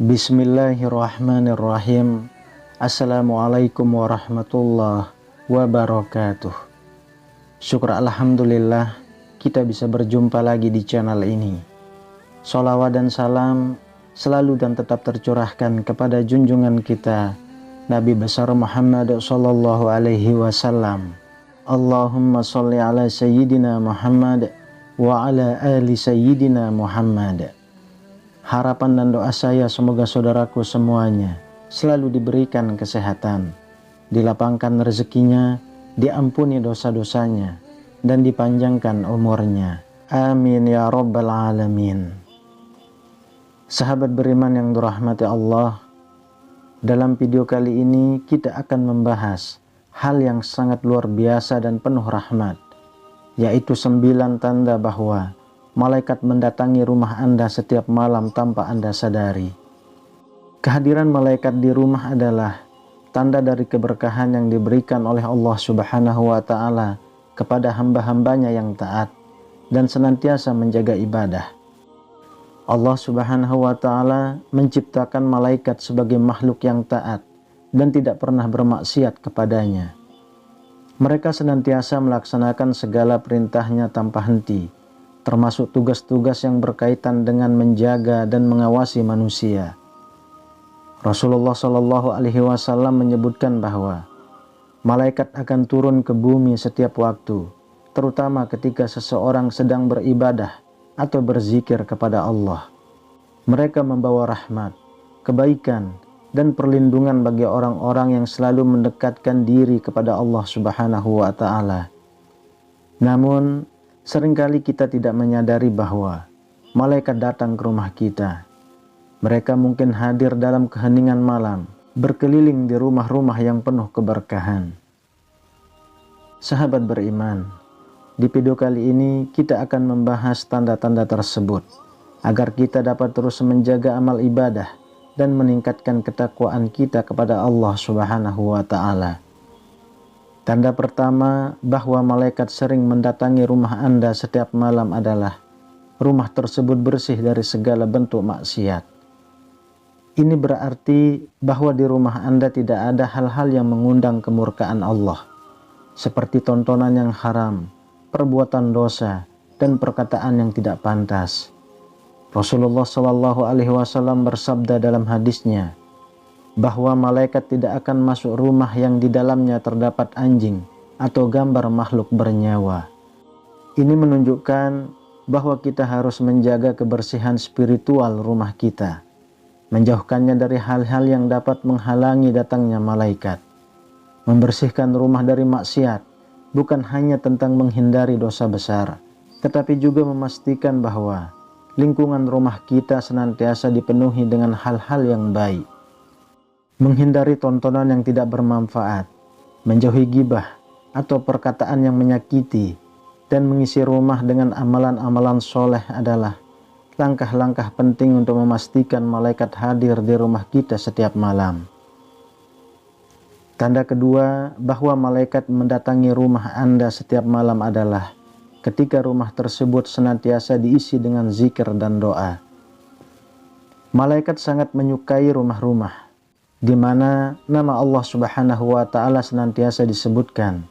Bismillahirrahmanirrahim. Assalamualaikum warahmatullahi wabarakatuh. Syukur alhamdulillah kita bisa berjumpa lagi di channel ini. Sholawat dan salam selalu dan tetap tercurahkan kepada junjungan kita Nabi besar Muhammad sallallahu alaihi wasallam. Allahumma sholli ala sayyidina Muhammad wa ala ali sayyidina Muhammad. Harapan dan doa saya semoga saudaraku semuanya selalu diberikan kesehatan, dilapangkan rezekinya, diampuni dosa-dosanya, dan dipanjangkan umurnya. Amin ya rabbal alamin. Sahabat beriman yang dirahmati Allah, dalam video kali ini kita akan membahas hal yang sangat luar biasa dan penuh rahmat, yaitu 9 tanda bahwa malaikat mendatangi rumah Anda setiap malam tanpa Anda sadari. Kehadiran malaikat di rumah adalah tanda dari keberkahan yang diberikan oleh Allah Subhanahu wa Ta'ala kepada hamba-hambanya yang taat dan senantiasa menjaga ibadah. Allah Subhanahu wa Ta'ala menciptakan malaikat sebagai makhluk yang taat dan tidak pernah bermaksiat kepadanya. Mereka senantiasa melaksanakan segala perintahnya tanpa henti, termasuk tugas-tugas yang berkaitan dengan menjaga dan mengawasi manusia. Rasulullah Shallallahu Alaihi Wasallam menyebutkan bahwa malaikat akan turun ke bumi setiap waktu, terutama ketika seseorang sedang beribadah atau berzikir kepada Allah. Mereka membawa rahmat, kebaikan, dan perlindungan bagi orang-orang yang selalu mendekatkan diri kepada Allah Subhanahu wa Ta'ala. Namun, seringkali kita tidak menyadari bahwa malaikat datang ke rumah kita. Mereka mungkin hadir dalam keheningan malam, berkeliling di rumah-rumah yang penuh keberkahan. Sahabat beriman, di video kali ini kita akan membahas tanda-tanda tersebut, agar kita dapat terus menjaga amal ibadah dan meningkatkan ketakwaan kita kepada Allah Subhanahu wa Ta'ala. Tanda pertama bahwa malaikat sering mendatangi rumah Anda setiap malam adalah rumah tersebut bersih dari segala bentuk maksiat. Ini berarti bahwa di rumah Anda tidak ada hal-hal yang mengundang kemurkaan Allah, seperti tontonan yang haram, perbuatan dosa, dan perkataan yang tidak pantas. Rasulullah Shallallahu Alaihi Wasallam bersabda dalam hadisnya bahwa malaikat tidak akan masuk rumah yang di dalamnya terdapat anjing atau gambar makhluk bernyawa. Ini menunjukkan bahwa kita harus menjaga kebersihan spiritual rumah kita, menjauhkannya dari hal-hal yang dapat menghalangi datangnya malaikat. Membersihkan rumah dari maksiat bukan hanya tentang menghindari dosa besar, tetapi juga memastikan bahwa lingkungan rumah kita senantiasa dipenuhi dengan hal-hal yang baik. Menghindari tontonan yang tidak bermanfaat, menjauhi gibah atau perkataan yang menyakiti, dan mengisi rumah dengan amalan-amalan soleh adalah langkah-langkah penting untuk memastikan malaikat hadir di rumah kita setiap malam. Tanda kedua bahwa malaikat mendatangi rumah Anda setiap malam adalah ketika rumah tersebut senantiasa diisi dengan zikir dan doa. Malaikat sangat menyukai rumah-rumah di mana nama Allah Subhanahu wa Ta'ala senantiasa disebutkan,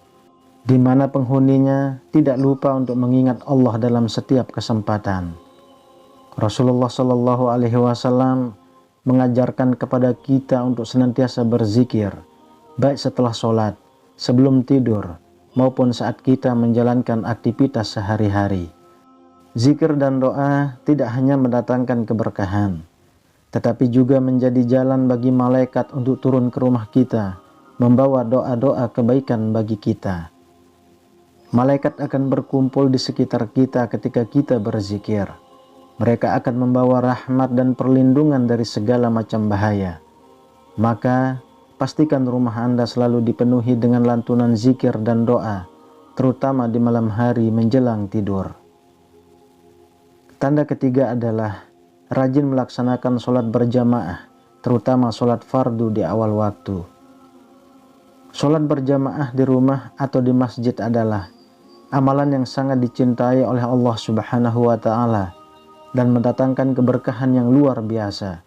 di mana penghuninya tidak lupa untuk mengingat Allah dalam setiap kesempatan. Rasulullah Shallallahu Alaihi Wasallam mengajarkan kepada kita untuk senantiasa berzikir, baik setelah sholat, sebelum tidur, maupun saat kita menjalankan aktivitas sehari-hari. Zikir dan doa tidak hanya mendatangkan keberkahan, tetapi juga menjadi jalan bagi malaikat untuk turun ke rumah kita, membawa doa-doa kebaikan bagi kita. Malaikat akan berkumpul di sekitar kita ketika kita berzikir. Mereka akan membawa rahmat dan perlindungan dari segala macam bahaya. Maka, pastikan rumah Anda selalu dipenuhi dengan lantunan zikir dan doa, terutama di malam hari menjelang tidur. Tanda ketiga adalah rajin melaksanakan sholat berjamaah, terutama sholat fardu di awal waktu. Sholat berjamaah di rumah atau di masjid adalah amalan yang sangat dicintai oleh Allah Subhanahu wa Ta'ala dan mendatangkan keberkahan yang luar biasa.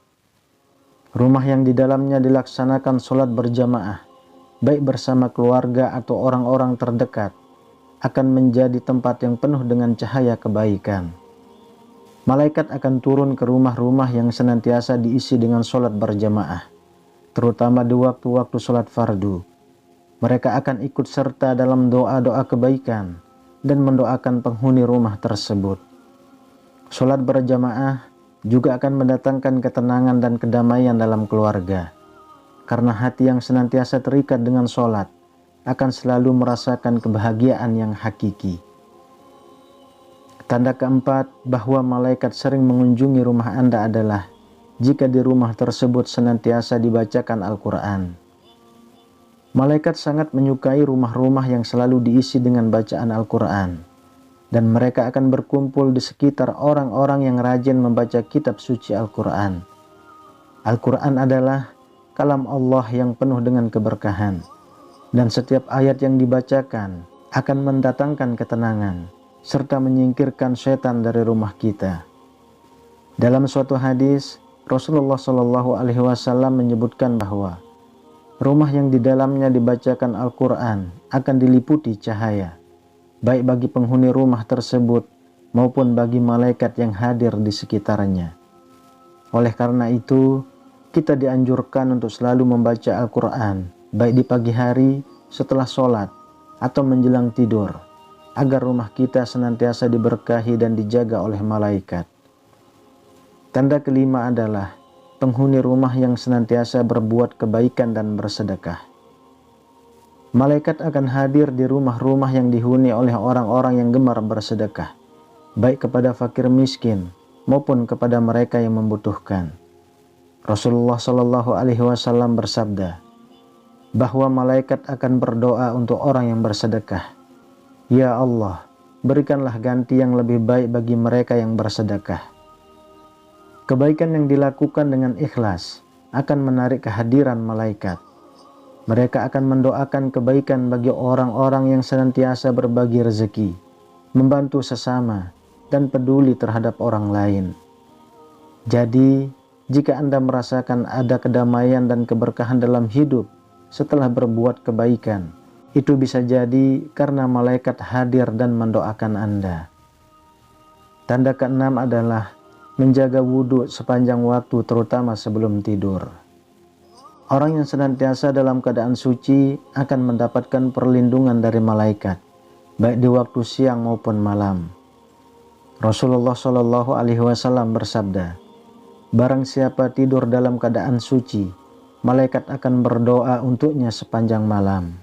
Rumah yang di dalamnya dilaksanakan sholat berjamaah, baik bersama keluarga atau orang-orang terdekat, akan menjadi tempat yang penuh dengan cahaya kebaikan. Malaikat akan turun ke rumah-rumah yang senantiasa diisi dengan sholat berjamaah, terutama di waktu-waktu sholat fardu. Mereka akan ikut serta dalam doa-doa kebaikan dan mendoakan penghuni rumah tersebut. Sholat berjamaah juga akan mendatangkan ketenangan dan kedamaian dalam keluarga, karena hati yang senantiasa terikat dengan sholat akan selalu merasakan kebahagiaan yang hakiki. Tanda keempat bahwa malaikat sering mengunjungi rumah Anda adalah jika di rumah tersebut senantiasa dibacakan Al-Quran. Malaikat sangat menyukai rumah-rumah yang selalu diisi dengan bacaan Al-Quran, dan mereka akan berkumpul di sekitar orang-orang yang rajin membaca kitab suci Al-Quran. Al-Quran adalah kalam Allah yang penuh dengan keberkahan, dan setiap ayat yang dibacakan akan mendatangkan ketenangan serta menyingkirkan setan dari rumah kita. Dalam suatu hadis, Rasulullah Shallallahu Alaihi Wasallam menyebutkan bahwa rumah yang di dalamnya dibacakan Al-Quran akan diliputi cahaya, baik bagi penghuni rumah tersebut maupun bagi malaikat yang hadir di sekitarnya. Oleh karena itu, kita dianjurkan untuk selalu membaca Al-Quran, baik di pagi hari, setelah sholat, atau menjelang tidur, agar rumah kita senantiasa diberkahi dan dijaga oleh malaikat. Tanda kelima adalah penghuni rumah yang senantiasa berbuat kebaikan dan bersedekah. Malaikat akan hadir di rumah-rumah yang dihuni oleh orang-orang yang gemar bersedekah, baik kepada fakir miskin maupun kepada mereka yang membutuhkan. Rasulullah Shallallahu Alaihi Wasallam bersabda bahwa malaikat akan berdoa untuk orang yang bersedekah. Ya Allah, berikanlah ganti yang lebih baik bagi mereka yang bersedekah. Kebaikan yang dilakukan dengan ikhlas akan menarik kehadiran malaikat. Mereka akan mendoakan kebaikan bagi orang-orang yang senantiasa berbagi rezeki, membantu sesama, dan peduli terhadap orang lain. Jadi, jika Anda merasakan ada kedamaian dan keberkahan dalam hidup setelah berbuat kebaikan, itu bisa jadi karena malaikat hadir dan mendoakan Anda. Tanda keenam adalah menjaga wudhu sepanjang waktu, terutama sebelum tidur. Orang yang senantiasa dalam keadaan suci akan mendapatkan perlindungan dari malaikat, baik di waktu siang maupun malam. Rasulullah Shallallahu Alaihi Wasallam bersabda, barang siapa tidur dalam keadaan suci, malaikat akan berdoa untuknya sepanjang malam.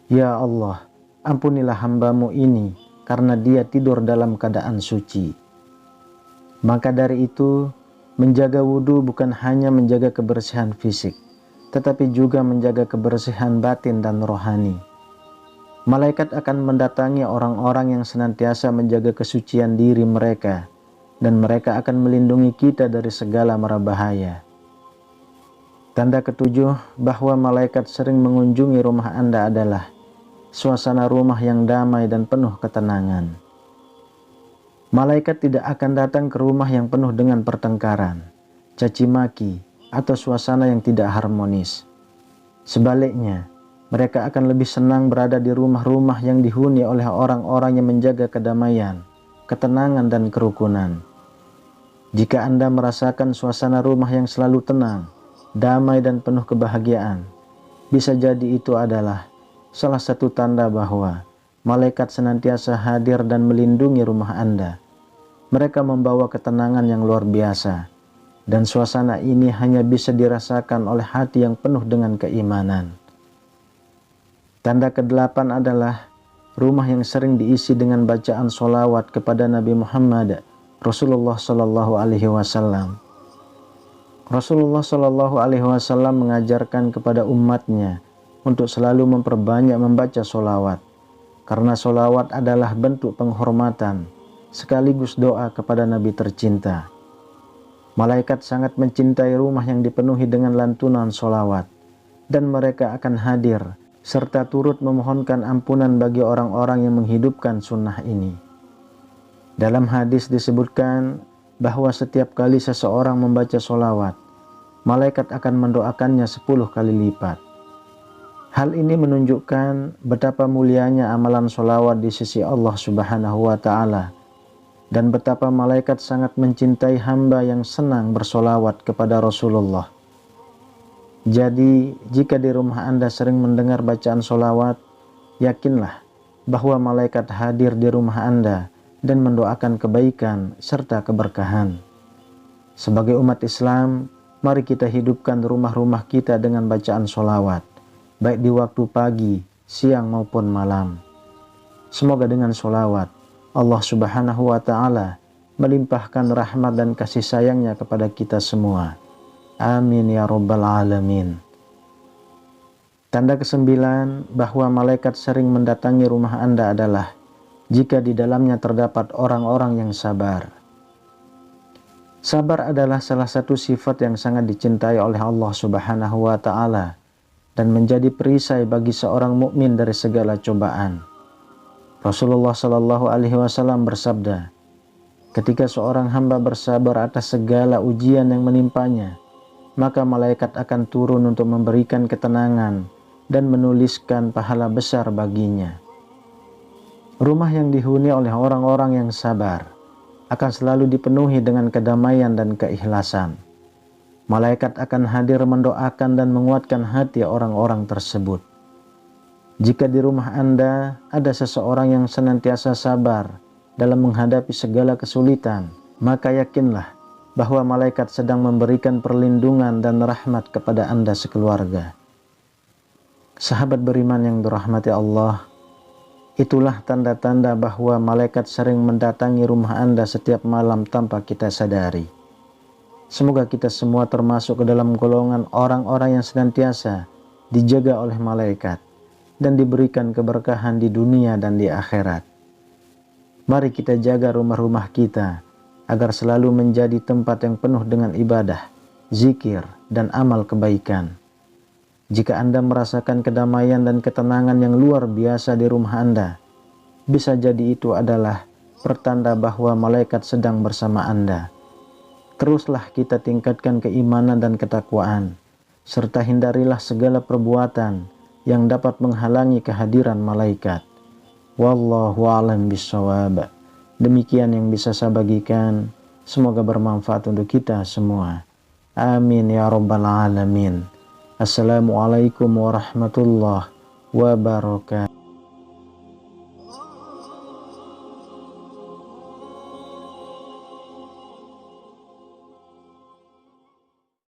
Ya Allah, ampunilah hambamu ini karena dia tidur dalam keadaan suci. Maka dari itu, menjaga wudhu bukan hanya menjaga kebersihan fisik, tetapi juga menjaga kebersihan batin dan rohani. Malaikat akan mendatangi orang-orang yang senantiasa menjaga kesucian diri mereka, dan mereka akan melindungi kita dari segala mara bahaya. Tanda ketujuh bahwa malaikat sering mengunjungi rumah Anda adalah suasana rumah yang damai dan penuh ketenangan. Malaikat tidak akan datang ke rumah yang penuh dengan pertengkaran, caci maki, atau suasana yang tidak harmonis. Sebaliknya, mereka akan lebih senang berada di rumah-rumah yang dihuni oleh orang-orang yang menjaga kedamaian, ketenangan, dan kerukunan. Jika Anda merasakan suasana rumah yang selalu tenang, damai, dan penuh kebahagiaan, bisa jadi itu adalah salah satu tanda bahwa malaikat senantiasa hadir dan melindungi rumah Anda. Mereka membawa ketenangan yang luar biasa, dan suasana ini hanya bisa dirasakan oleh hati yang penuh dengan keimanan. Tanda kedelapan adalah rumah yang sering diisi dengan bacaan sholawat kepada Nabi Muhammad Rasulullah Shallallahu Alaihi Wasallam. Rasulullah Shallallahu Alaihi Wasallam mengajarkan kepada umatnya untuk selalu memperbanyak membaca sholawat. karena sholawat adalah bentuk penghormatan sekaligus doa kepada Nabi tercinta. Malaikat sangat mencintai rumah yang dipenuhi dengan lantunan sholawat, dan mereka akan hadir serta turut memohonkan ampunan bagi orang-orang yang menghidupkan sunnah ini. Dalam hadis disebutkan bahwa setiap kali seseorang membaca sholawat, malaikat akan mendoakannya 10 kali lipat. Hal ini menunjukkan betapa mulianya amalan sholawat di sisi Allah Subhanahu wa Ta'ala, dan betapa malaikat sangat mencintai hamba yang senang bersolawat kepada Rasulullah. Jadi, jika di rumah Anda sering mendengar bacaan solawat, yakinlah bahwa malaikat hadir di rumah Anda dan mendoakan kebaikan serta keberkahan. Sebagai umat Islam, mari kita hidupkan rumah-rumah kita dengan bacaan solawat, baik di waktu pagi, siang maupun malam. Semoga dengan solawat, Allah Subhanahu wa Ta'ala melimpahkan rahmat dan kasih sayangnya kepada kita semua. Amin ya Rabbal Alamin. Tanda kesembilan bahwa malaikat sering mendatangi rumah Anda adalah jika di dalamnya terdapat orang-orang yang sabar. Sabar adalah salah satu sifat yang sangat dicintai oleh Allah Subhanahu wa Ta'ala dan menjadi perisai bagi seorang mukmin dari segala cobaan. Rasulullah Shallallahu Alaihi Wasallam bersabda, ketika seorang hamba bersabar atas segala ujian yang menimpanya, maka malaikat akan turun untuk memberikan ketenangan dan menuliskan pahala besar baginya. Rumah yang dihuni oleh orang-orang yang sabar akan selalu dipenuhi dengan kedamaian dan keikhlasan. Malaikat akan hadir mendoakan dan menguatkan hati orang-orang tersebut. Jika di rumah Anda ada seseorang yang senantiasa sabar dalam menghadapi segala kesulitan, maka yakinlah bahwa malaikat sedang memberikan perlindungan dan rahmat kepada Anda sekeluarga. Sahabat beriman yang dirahmati Allah, itulah tanda-tanda bahwa malaikat sering mendatangi rumah Anda setiap malam tanpa kita sadari. Semoga kita semua termasuk ke dalam golongan orang-orang yang senantiasa dijaga oleh malaikat dan diberikan keberkahan di dunia dan di akhirat. Mari kita jaga rumah-rumah kita agar selalu menjadi tempat yang penuh dengan ibadah, zikir, dan amal kebaikan. Jika Anda merasakan kedamaian dan ketenangan yang luar biasa di rumah Anda, bisa jadi itu adalah pertanda bahwa malaikat sedang bersama Anda. Teruslah kita tingkatkan keimanan dan ketakwaan, serta hindarilah segala perbuatan yang dapat menghalangi kehadiran malaikat. Wallahu a'lam bishawab. Demikian yang bisa saya bagikan. Semoga bermanfaat untuk kita semua. Amin ya Rabbal Alamin. Assalamualaikum warahmatullahi wabarakatuh.